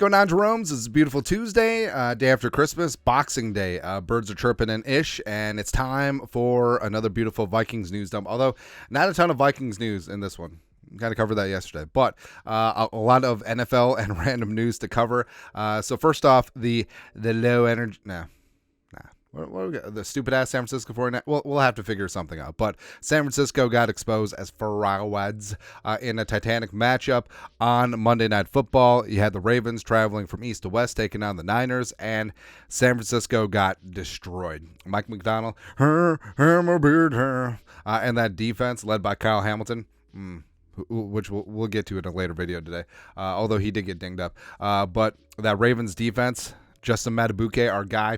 going on, Jeromes? It's a beautiful Tuesday, day after Christmas, Boxing Day. Birds are chirping and ish, and it's time for another beautiful Vikings news dump. Although, not a ton of Vikings news in this one. Kind of covered that yesterday, but a lot of NFL and random news to cover. So first off, the low energy... What do we got? The stupid ass San Francisco 49ers. We'll have to figure something out. But San Francisco got exposed as frauds in a titanic matchup on Monday Night Football. You had the Ravens traveling from east to west, taking on the Niners, and San Francisco got destroyed. Mike McDonald, my beard, and that defense led by Kyle Hamilton. Which we'll get to in a later video today, although he did get dinged up. But that Ravens defense, Justin Matabuke, our guy,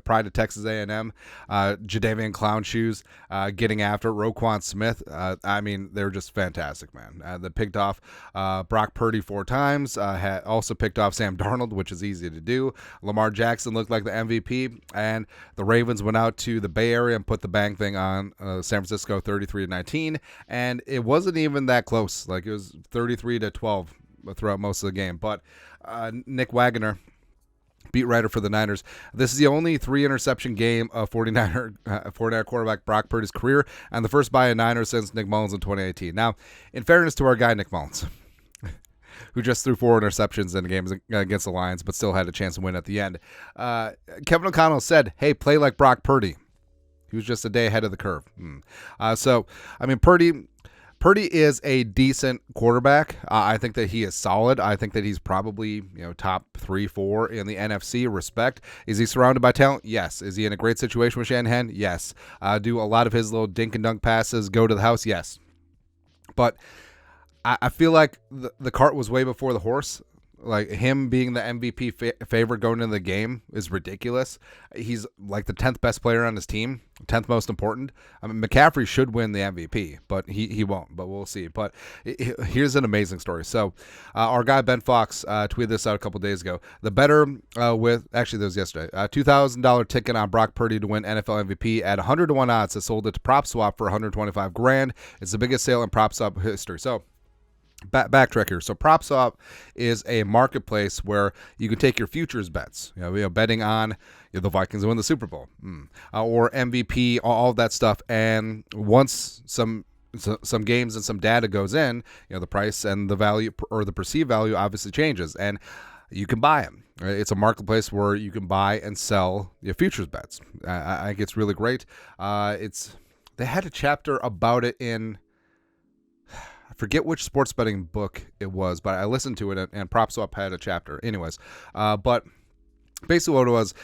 pride of Texas A&M, Jadeveon Clown Shoes, getting after Roquan Smith. I mean, they're just fantastic, man. They picked off Brock Purdy 4 times, had also picked off Sam Darnold, which is easy to do. Lamar Jackson looked like the MVP, and the Ravens went out to the Bay Area and put the bang thing on San Francisco 33-19, and it wasn't even that close. Like, it was 33-12 throughout most of the game. But Nick Wagoner, beat writer for the Niners. This is the only 3-interception game of 49er quarterback Brock Purdy's career, and the first by a Niner since Nick Mullins in 2018. Now, in fairness to our guy Nick Mullins, who just threw 4 interceptions in the game against the Lions, but still had a chance to win at the end, Kevin O'Connell said, "Hey, play like Brock Purdy." He was just a day ahead of the curve. So, I mean, Purdy is a decent quarterback. I think that he is solid. I think that he's probably top 3-4 in the NFC respect. Is he surrounded by talent? Yes. Is he in a great situation with Shanahan? Yes. Do a lot of his little dink and dunk passes go to the house? Yes. But I feel like the cart was way before the horse. Like, him being the MVP favorite going into the game is ridiculous. He's like the 10th best player on his team, 10th most important. I mean, McCaffrey should win the MVP, but he won't, but we'll see. But here's an amazing story. So our guy Ben Fox tweeted this out a couple days ago. The better actually, that was yesterday, $2,000 ticket on Brock Purdy to win NFL MVP at 100-1 odds has sold it to PropSwap for $125,000. It's the biggest sale in PropSwap history. So, backtrack here. So PropSwap is a marketplace where you can take your futures bets, betting on the Vikings win the Super Bowl, or MVP, all of that stuff. And once some games and some data goes in, the price and the value or the perceived value obviously changes, and you can buy them. It's a marketplace where you can buy and sell your futures bets. I think it's really great. They had a chapter about it in, I forget which sports betting book it was, but I listened to it, and PropSwap had a chapter. Anyways, but basically what it was,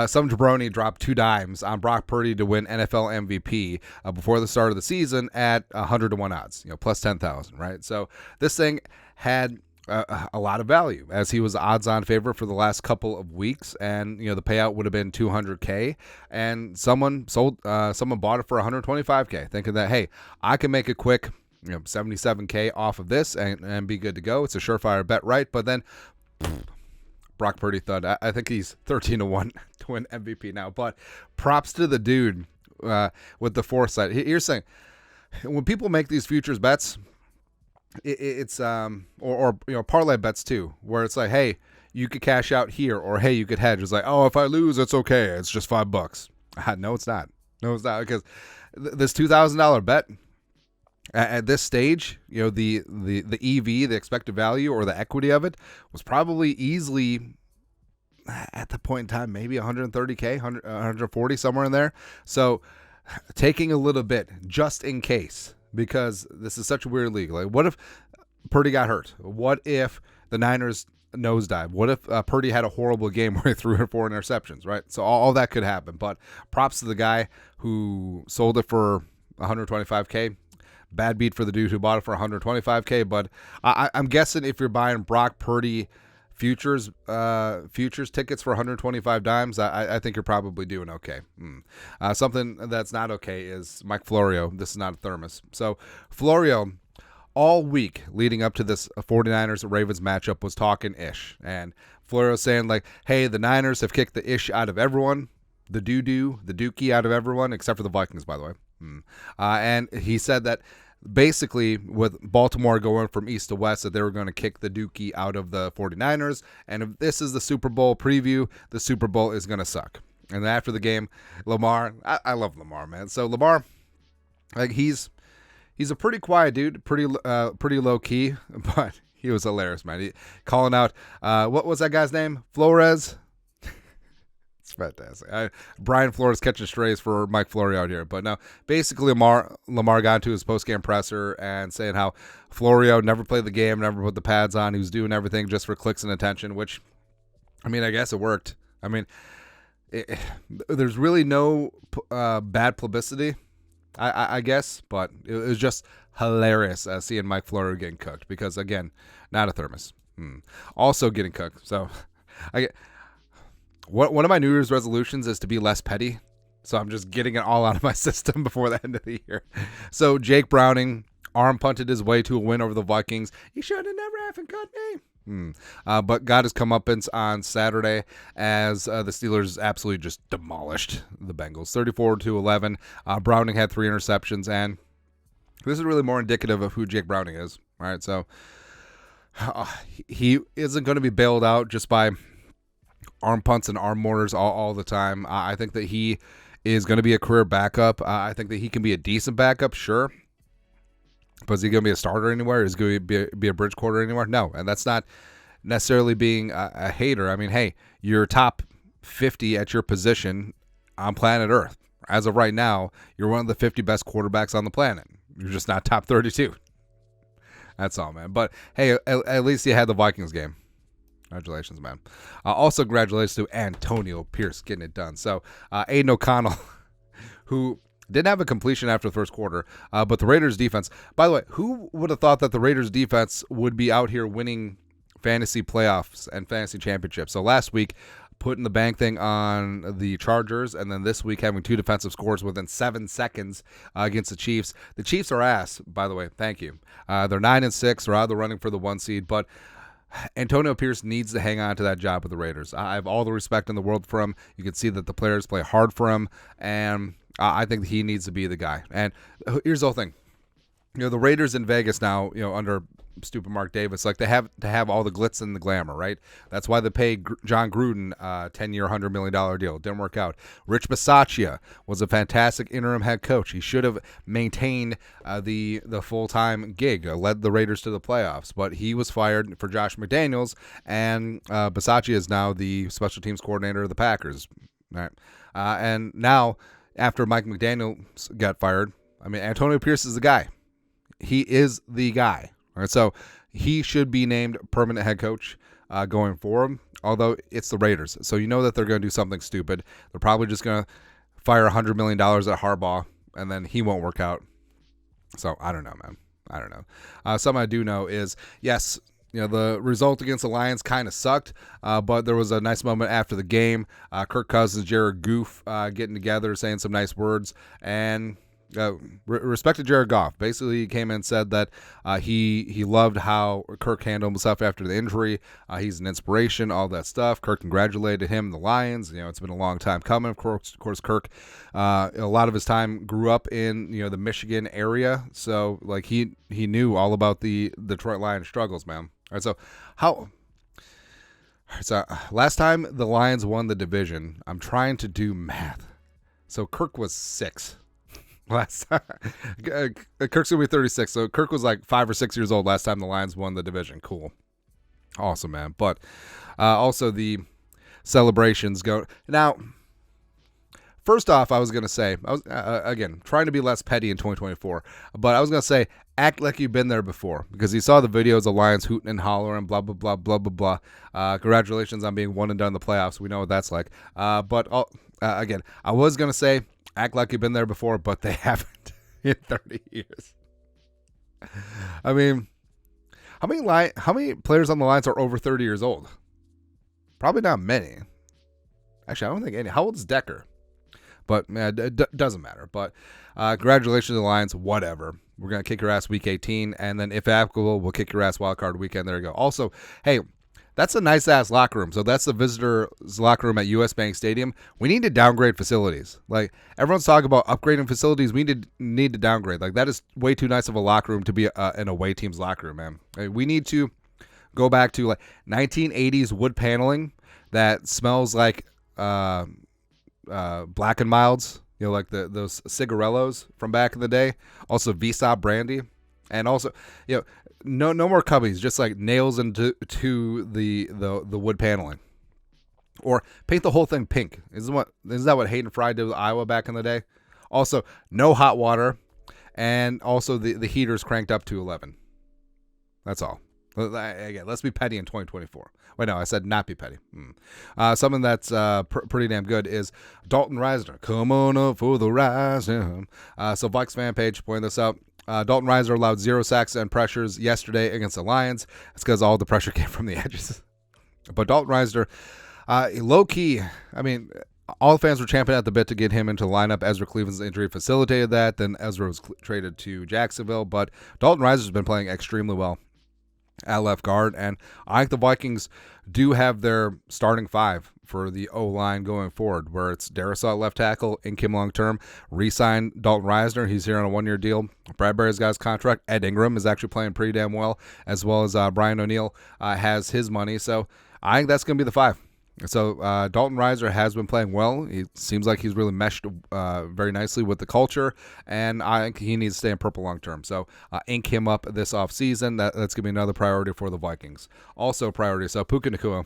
some jabroni dropped 2 dimes on Brock Purdy to win NFL MVP before the start of the season at 100-1 odds, plus 10,000, right? So this thing had a lot of value, as he was odds-on favorite for the last couple of weeks, and the payout would have been $200K, and someone bought it for $125K, thinking that, hey, I can make a quick $77K off of this and be good to go. It's a surefire bet, right? But then Brock Purdy thought, I think he's 13-1 to win MVP now. But props to the dude with the foresight. Here's the thing: when people make these futures bets, it's or parlay bets too, where it's like, hey, you could cash out here, or hey, you could hedge. It's like, oh, if I lose, it's okay. It's just $5. No, it's not. No, it's not, because this $2,000 bet, at this stage, the EV, the expected value, or the equity of it, was probably easily, at the point in time, maybe $130K, 140, somewhere in there. So taking a little bit just in case, because this is such a weird league. Like, what if Purdy got hurt? What if the Niners nosedive? What if Purdy had a horrible game where he threw 4 interceptions, right? So all that could happen. But props to the guy who sold it for $125K. Bad beat for the dude who bought it for $125K, but I'm guessing if you're buying Brock Purdy futures tickets for 125 dimes, I think you're probably doing okay. Something that's not okay is Mike Florio. This is not a thermos. So Florio, all week leading up to this 49ers-Ravens matchup, was talking ish, and Florio saying like, hey, the Niners have kicked the ish out of everyone, the dookie out of everyone, except for the Vikings, by the way. And he said that basically with Baltimore going from east to west, that they were going to kick the dookie out of the 49ers. And if this is the Super Bowl preview, the Super Bowl is going to suck. And then after the game, Lamar, I love Lamar, man. So Lamar, like he's a pretty quiet dude, pretty low key, but he was hilarious, man. Calling out, what was that guy's name? Flores. It's fantastic. Brian Flores catching strays for Mike Florio out here. But no, basically Lamar got into his post-game presser and saying how Florio never played the game, never put the pads on. He was doing everything just for clicks and attention, which, I mean, I guess it worked. I mean, there's really no bad publicity, I guess, but it was just hilarious seeing Mike Florio getting cooked because, again, not a thermos. Also getting cooked. So one of my New Year's resolutions is to be less petty. So I'm just getting it all out of my system before the end of the year. So Jake Browning arm punted his way to a win over the Vikings. You should have never effing cut me. But got his comeuppance on Saturday as the Steelers absolutely just demolished the Bengals, 34-11. Browning had 3 interceptions, and this is really more indicative of who Jake Browning is. All right, so he isn't going to be bailed out just by arm punts and arm mortars all the time. I think that he is going to be a career backup. I think that he can be a decent backup, sure. But is he going to be a starter anywhere? Is he going to be a bridge quarter anywhere? No, and that's not necessarily being a hater. I mean, hey, you're top 50 at your position on planet Earth. As of right now, you're one of the 50 best quarterbacks on the planet. You're just not top 32. That's all, man. But, hey, at least you had the Vikings game. Congratulations, man. Also, congratulations to Antonio Pierce getting it done. So, Aiden O'Connell, who didn't have a completion after the first quarter, but the Raiders defense, by the way, who would have thought that the Raiders defense would be out here winning fantasy playoffs and fantasy championships? So last week, putting the bank thing on the Chargers, and then this week having 2 defensive scores within 7 seconds against the Chiefs. The Chiefs are ass, by the way. Thank you. They're 9-6. They're out of the running for the 1 seed, but Antonio Pierce needs to hang on to that job with the Raiders. I have all the respect in the world for him. You can see that the players play hard for him, and I think he needs to be the guy. And here's the whole thing. The Raiders in Vegas now, under stupid Mark Davis, like they have to have all the glitz and the glamour, right? That's why they paid John Gruden a 10-year, $100 million deal. It didn't work out. Rich Bisaccia was a fantastic interim head coach. He should have maintained the full-time gig, led the Raiders to the playoffs, but he was fired for Josh McDaniels, and Bisaccia is now the special teams coordinator of the Packers. All right. And now, after Mike McDaniel got fired, I mean, Antonio Pierce is the guy. He is the guy. All right, so he should be named permanent head coach going forward, although it's the Raiders. So you know that they're going to do something stupid. They're probably just going to fire $100 million at Harbaugh, and then he won't work out. So I don't know, man. I don't know. Something I do know is, yes, the result against the Lions kind of sucked, but there was a nice moment after the game. Kirk Cousins, Jared Goff getting together, saying some nice words, and respected Jared Goff. Basically, he came in and said that he loved how Kirk handled himself after the injury. He's an inspiration, all that stuff. Kirk congratulated him, the Lions. It's been a long time coming. Of course, Kirk, a lot of his time grew up in the Michigan area, so like he knew all about the Detroit Lions struggles, man. All right, so last time the Lions won the division, I'm trying to do math. So Kirk was 6. Last time. Kirk's going to be 36, so Kirk was like 5 or 6 years old last time the Lions won the division. Cool. Awesome, man. But also the celebrations go. Now, first off, I was going to say, I was again trying to be less petty in 2024, but I was going to say, act like you've been there before, because you saw the videos of Lions hooting and hollering, blah, blah, blah, blah, blah, blah. Congratulations on being one and done in the playoffs. We know what that's like. But again, I was going to say, act like you've been there before, but they haven't in 30 years. I mean, how many players on the Lions are over 30 years old? Probably not many. Actually, I don't think any. How old is Decker? But it doesn't matter. But congratulations to the Lions. Whatever. We're going to kick your ass week 18. And then if applicable, we'll kick your ass wild card weekend. There you go. Also, hey, That's a nice ass locker room. So that's the visitors locker room at US Bank Stadium. We need to downgrade facilities. Like everyone's talking about upgrading facilities. We need to downgrade. Like that is way too nice of a locker room to be an away team's locker room, man. Like, we need to go back to like 1980s wood paneling that smells like Black and Milds. You know, like those cigarellos from back in the day. Also Visa brandy, and also no more cubbies, just like nails into the wood paneling, or paint the whole thing pink. Isn't that what Hayden Fry did with Iowa back in the day? Also, no hot water, and also the heaters cranked up to 11. That's all. Again, let's be petty in 2024. Wait, no, I said not be petty. Something that's pretty damn good is Dalton Risner. Come on up for the Risner. So Vikes fan page pointed this out. Dalton Risner allowed 0 sacks and pressures yesterday against the Lions. It's because all the pressure came from the edges. But Dalton Risner, low key, I mean, all the fans were champing at the bit to get him into the lineup. Ezra Cleveland's injury facilitated that. Then Ezra was traded to Jacksonville. But Dalton Risner's been playing extremely well at left guard, and I think the Vikings do have their starting 5 for the O-line going forward, where it's Darrisaw at left tackle, Inkim long term, re-sign Dalton Risner. He's here on a 1-year deal. Bradbury's got his contract. Ed Ingram is actually playing pretty damn well, as well as Brian O'Neill has his money. So I think that's going to be the 5. So Dalton Risner has been playing well. He seems like he's really meshed very nicely with the culture, and I think he needs to stay in purple long term. So ink him up this offseason. That's going to be another priority for the Vikings. Also priority, so Puka Nacua.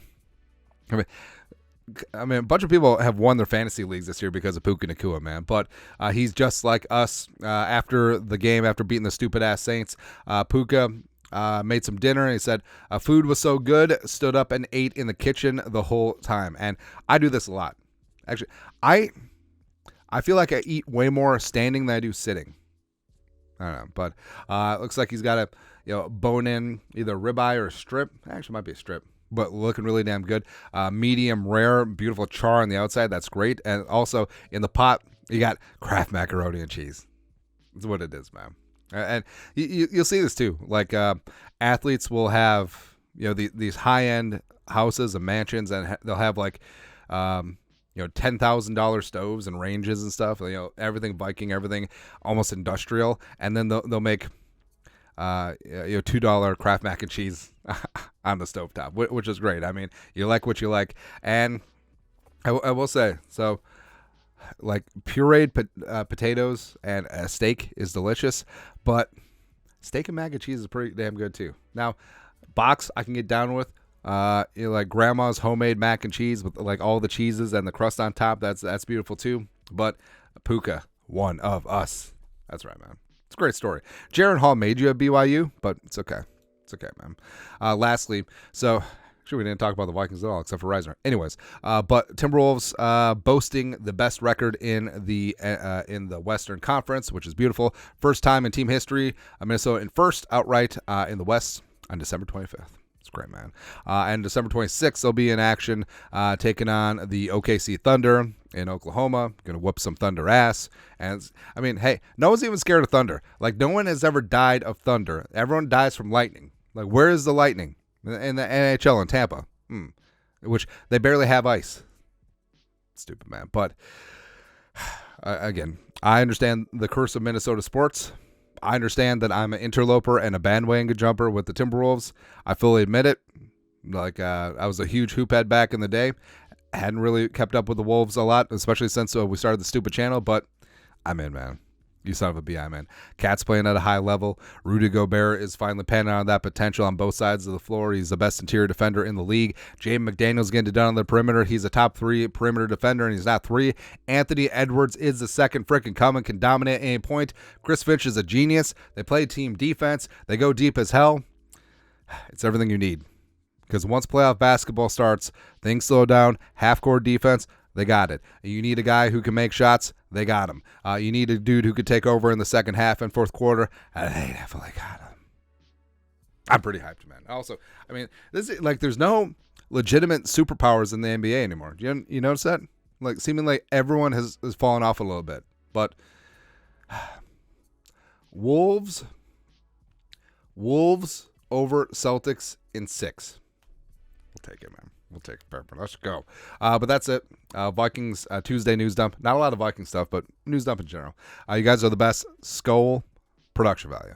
I mean, a bunch of people have won their fantasy leagues this year because of Puka Nacua, man. But he's just like us. After the game, after beating the stupid-ass Saints, Puka made some dinner, and he said, food was so good, stood up and ate in the kitchen the whole time. And I do this a lot. Actually, I feel like I eat way more standing than I do sitting. I don't know, but it looks like he's got a bone-in either ribeye or a strip. Actually, it might be a strip, but looking really damn good. Medium rare, beautiful char on the outside. That's great. And also in the pot, you got Kraft macaroni and cheese. That's what it is, man. And you'll see this too. Like athletes will have these high end houses and mansions, and they'll have like $10,000 stoves and ranges and stuff. Everything Viking, everything almost industrial, and then they'll make $2 Kraft mac and cheese on the stovetop, which is great. I mean, you like what you like, and I will say so. Like pureed potatoes and a steak is delicious, but steak and mac and cheese is pretty damn good too. Now, box I can get down with. Like grandma's homemade mac and cheese with like all the cheeses and the crust on top. That's beautiful too. But Puka, one of us. That's right, man. It's a great story. Jaron Hall made you at BYU, but it's okay. It's okay, man. Lastly, so. Sure, we didn't talk about the Vikings at all, except for Risner. Anyways, but Timberwolves boasting the best record in the Western Conference, which is beautiful. First time in team history, Minnesota in first outright in the West on December 25th. It's great, man. And December 26th, they'll be in action taking on the OKC Thunder in Oklahoma. Going to whoop some Thunder ass. And I mean, hey, no one's even scared of Thunder. Like, no one has ever died of Thunder. Everyone dies from lightning. Like, where is the lightning? In the NHL in Tampa, which they barely have ice. Stupid, man. But again, I understand the curse of Minnesota sports. I understand that I'm an interloper and a bandwagon jumper with the Timberwolves. I fully admit it. Like I was a huge hoop head back in the day. Hadn't really kept up with the Wolves a lot, especially since we started the stupid channel. But I'm in, man. You son of a BI, man. Cat's playing at a high level. Rudy Gobert is finally panning on that potential on both sides of the floor. He's the best interior defender in the league. Jaden McDaniels getting it done on the perimeter. He's a top 3 perimeter defender, and he's not 3. Anthony Edwards is the second freaking coming, can dominate at any point. Chris Finch is a genius. They play team defense. They go deep as hell. It's everything you need. Because once playoff basketball starts, things slow down. Half-court defense, they got it. You need a guy who can make shots. They got him. You need a dude who could take over in the second half and fourth quarter. They definitely got him. I'm pretty hyped, man. Also, I mean, this is, like, there's no legitimate superpowers in the NBA anymore. You notice that? Like, seemingly everyone has fallen off a little bit. But Wolves over Celtics in 6. We'll take it, man. We'll take it. Perfect. Let's go. But that's it. Vikings Tuesday news dump. Not a lot of Viking stuff, but news dump in general. You guys are the best. Skull production value.